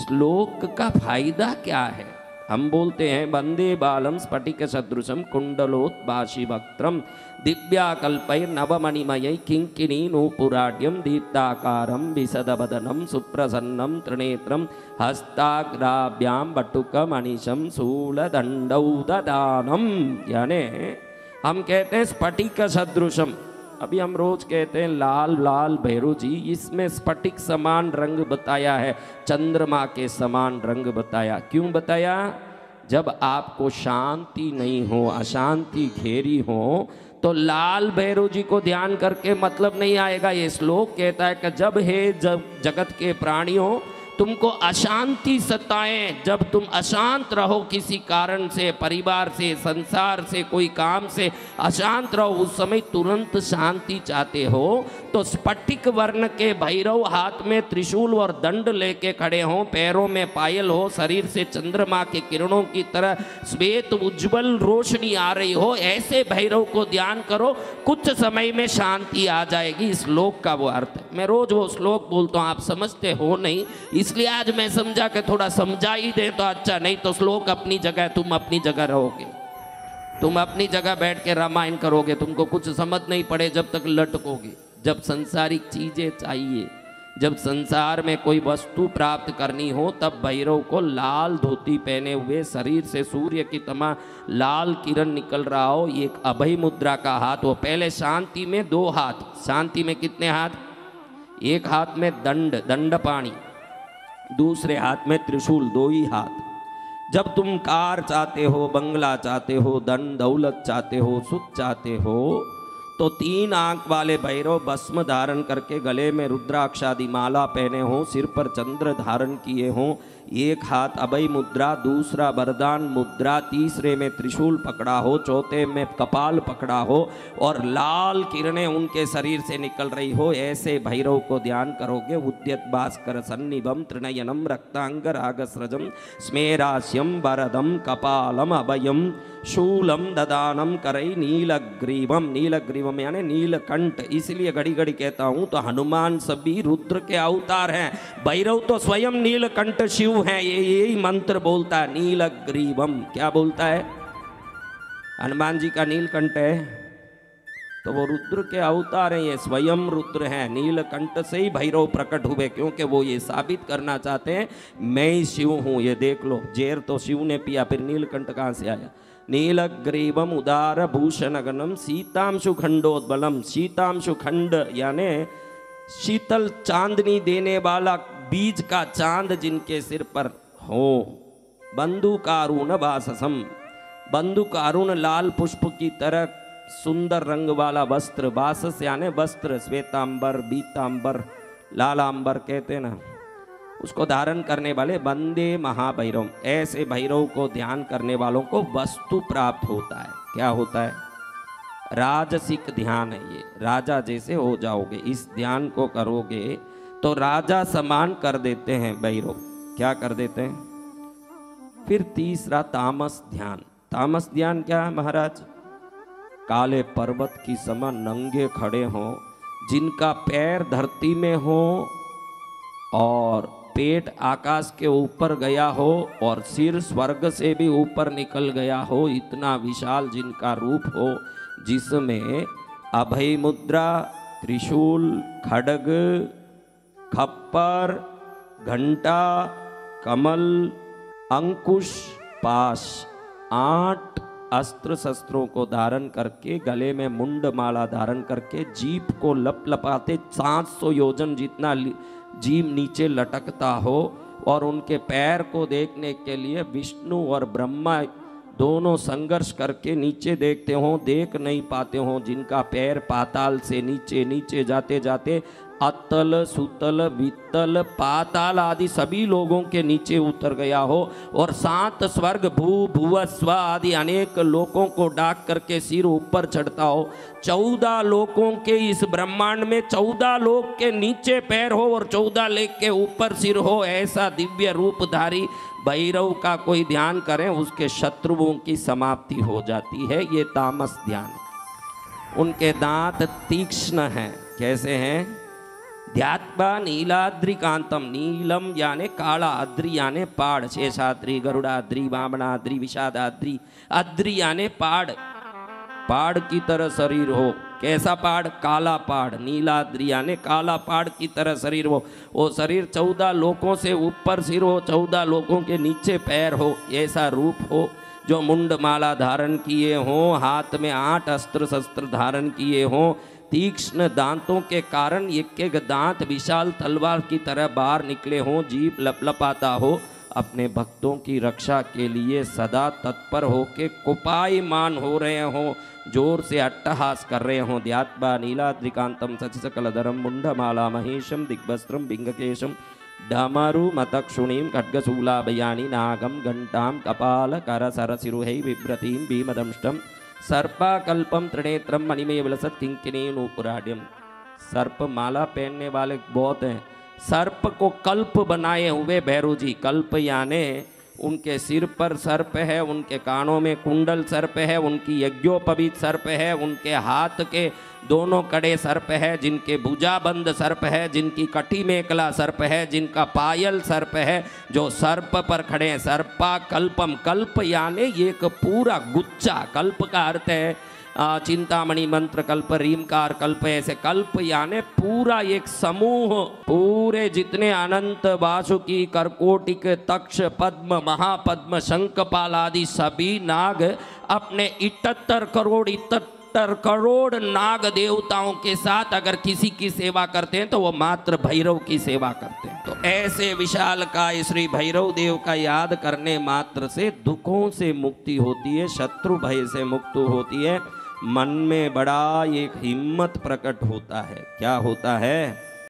श्लोक का फायदा क्या है? हम बोलते हैं वंदे बालम स्फटिक सदृशम कुंडलोत्बाशी वक्त्रम दिव्याकल्पैर नवमणिमयै किंकिणी नूपुराढ्यम दीप्ताकारं विशदवदनं सुप्रसन्नं त्रिनेत्रं हस्ताग्राभ्यां बटुकमणिशं शूलदंडौ ददानम। यानी हम कहते हैं स्फटिक सदृशम, अभी हम रोज कहते हैं लाल लाल भैरव जी, इसमें स्फटिक समान रंग बताया है, चंद्रमा के समान रंग बताया। क्यों बताया? जब आपको शांति नहीं हो, अशांति घेरी हो, तो लाल भैरव जी को ध्यान करके मतलब नहीं आएगा। ये श्लोक कहता है कि जब जगत के प्राणियों तुमको अशांति सताए, जब तुम अशांत रहो किसी कारण से, परिवार से, संसार से, कोई काम से अशांत रहो, उस समय तुरंत शांति चाहते हो तो स्फटिक वर्ण के भैरव हाथ में त्रिशूल और दंड लेके खड़े हों, पैरों में पायल हो, शरीर से चंद्रमा के किरणों की तरह श्वेत उज्जवल रोशनी आ रही हो, ऐसे भैरव को ध्यान करो, कुछ समय में शांति आ जाएगी। इस श्लोक का वो अर्थ है। मैं रोज वो श्लोक बोलता हूँ, आप समझते हो नहीं, इसलिए आज मैं समझा कि थोड़ा समझा ही दे तो अच्छा, नहीं तो श्लोक अपनी जगह, तुम अपनी जगह रहोगे, तुम अपनी जगह बैठ के रामायण करोगे, तुमको कुछ समझ नहीं पड़े जब तक लटकोगे। जब संसारिक चीजें चाहिए, जब संसार में कोई वस्तु प्राप्त करनी हो, तब भैरव को लाल धोती पहने हुए, शरीर से सूर्य की तमा लाल किरण निकल रहा हो, एक अभय मुद्रा का हाथ हो। पहले शांति में 2 हाथ, शांति में कितने हाथ? एक हाथ में दंड पाणी, दूसरे हाथ में त्रिशूल, 2 ही हाथ। जब तुम कार चाहते हो, बंगला चाहते हो, धन दौलत चाहते हो, सुख चाहते हो, तो 3 आंख वाले भैरव भस्म धारण करके गले में रुद्राक्षादि माला पहने हो, सिर पर चंद्र धारण किए हो, एक हाथ अभय मुद्रा, दूसरा वरदान मुद्रा, तीसरे में त्रिशूल पकड़ा हो, चौथे में कपाल पकड़ा हो, और लाल किरणें उनके शरीर से निकल रही हो, ऐसे भैरव को ध्यान करोगे। उद्यत भास्कर सन्निभम त्रिनयनम रक्तांग रागस्रजम स्मेरास्यम वरदम कपालम अभयम शूलम ददानम करई नीलग्रीवम। नीलग्रीवम यानी नीलकंठ, इसलिए घड़ी घड़ी कहता हूं तो हनुमान सभी रुद्र के अवतार हैं, भैरव तो स्वयं नीलकंठ शिव हैं। ये यही मंत्र बोलता है, नीलग्रीवम। क्या बोलता है? हनुमान जी का नीलकंठ है तो वो रुद्र के अवतार हैं, ये स्वयं रुद्र हैं। नीलकंठ से ही भैरव प्रकट हुए, क्योंकि वो ये साबित करना चाहते हैं मैं ही शिव हूं। ये देख लो, जेर तो शिव ने पिया, फिर नीलकंठ कहां से आया? नीलग्रीवम उदार भूषण गणम सीतांशु खंडोद्बलम। सीतांशु खंड यानी शीतल चांदनी देने वाला बीज का चांद जिनके सिर पर हो। बंदुकारुण भाससम, बंदुकारुण लाल पुष्प की तरह सुंदर रंग वाला वस्त्र, बासस यानी वस्त्र, श्वेतांबर, बीतांबर, लालांबर कहते ना, उसको धारण करने वाले वंदे महाभैरव। ऐसे भैरव को ध्यान करने वालों को वस्तु प्राप्त होता है। क्या होता है? राजसिक ध्यान है ये, राजा जैसे हो जाओगे। इस ध्यान को करोगे तो राजा समान कर देते हैं भैरव। क्या कर देते हैं? फिर तीसरा तामस ध्यान। तामस ध्यान क्या है महाराज? काले पर्वत की समान नंगे खड़े हों, जिनका पैर धरती में हो और पेट आकाश के ऊपर गया हो और सिर स्वर्ग से भी ऊपर निकल गया हो, इतना विशाल जिनका रूप हो, जिसमें अभय मुद्रा, त्रिशूल, खड्ग, खप्पर, घंटा, कमल, अंकुश, पाश, 8 अस्त्र शस्त्रों को धारण करके, गले में मुंड माला धारण करके, जीभ को लपलपाते 700 योजन जितना जीभ नीचे लटकता हो, और उनके पैर को देखने के लिए विष्णु और ब्रह्मा दोनों संघर्ष करके नीचे देखते हो, देख नहीं पाते हो, जिनका पैर पाताल से नीचे नीचे जाते जाते अतल, सुतल, वितल, पाताल आदि सभी लोगों के नीचे उतर गया हो, और 7 स्वर्ग, भू, भुव, स्व आदि अनेक लोकों को डाक करके सिर ऊपर चढ़ता हो। 14 लोकों के इस ब्रह्मांड में 14 लोक के नीचे पैर हो और 14 लेक के ऊपर सिर हो, ऐसा दिव्य रूपधारी भैरव का कोई ध्यान करें, उसके शत्रुओं की समाप्ति हो जाती है। ये तामस ध्यान। उनके दांत तीक्ष्ण हैं। कैसे हैं? ध्यात्वा नीलाद्रिकांतम, नीलम याने काला, अद्रि याने पाड़, शेषाद्रि, गरुड़ाद्रि, वामनाद्रि, विषादाद्रि, अद्रि याने पाड़, पाड़ की तरह शरीर हो। कैसा पाड़? काला पाड़। नीलाद्रि याने काला पाड़ की तरह शरीर हो। वो शरीर 14 लोकों से ऊपर सिर हो, 14 लोकों के नीचे पैर हो, ऐसा रूप हो। जो मुंड माला धारण किए हों, हाथ में 8 अस्त्र शस्त्र धारण किए हों, तीक्ष्ण दांतों के कारण एक एक दांत विशाल तलवार की तरह बाहर निकले हों, जीभ लपलपाता हो, अपने भक्तों की रक्षा के लिए सदा तत्पर हो के कुपायमान हो रहे हों, जोर से अट्टहास कर रहे हों। ध्यात्वा नीलाद्रिकांतम शशिसकलधरम मुंडमाला महेशम दिग्वस्त्रम बिंगकेशम डमरु मतक्षुणीं खड्गशूलाभयानि नागम घंटाम कपाल कर सरसिरुहै बिभ्रतीं भीमदंष्टम सर्पाकल्पम त्रिनेत्रम मणिमय विलसत किंकिनी नूपुराड्यम। सर्प माला पहनने वाले बहुत हैं। सर्प को कल्प बनाए हुए भैरव जी, कल्प याने उनके सिर पर सर्प है, उनके कानों में कुंडल सर्प है, उनकी यज्ञोपवीत सर्प है, उनके हाथ के दोनों कड़े सर्प है, जिनके भुजाबंद सर्प है, जिनकी कटी मेखला सर्प है, जिनका पायल सर्प है, जो सर्प पर खड़े हैं। सर्पा कल्पम, कल्प यानी एक पूरा गुच्छा। कल्प का अर्थ है चिंतामणि मंत्र कल्प, रीमकार कल्प, ऐसे कल्प यानी पूरा एक समूह। पूरे जितने अनंत, वासुकी, करकोटिक, तक्ष, पद्म, महापद्म, शंखपाल आदि सभी नाग अपने 78 करोड़ नाग देवताओं के साथ अगर किसी की सेवा करते हैं तो वो मात्र भैरव की सेवा करते हैं। तो ऐसे विशाल काय श्री भैरव देव का याद करने मात्र से दुखों से मुक्ति होती है, शत्रु भय से मुक्त होती है, मन में बड़ा एक हिम्मत प्रकट होता है। क्या होता है?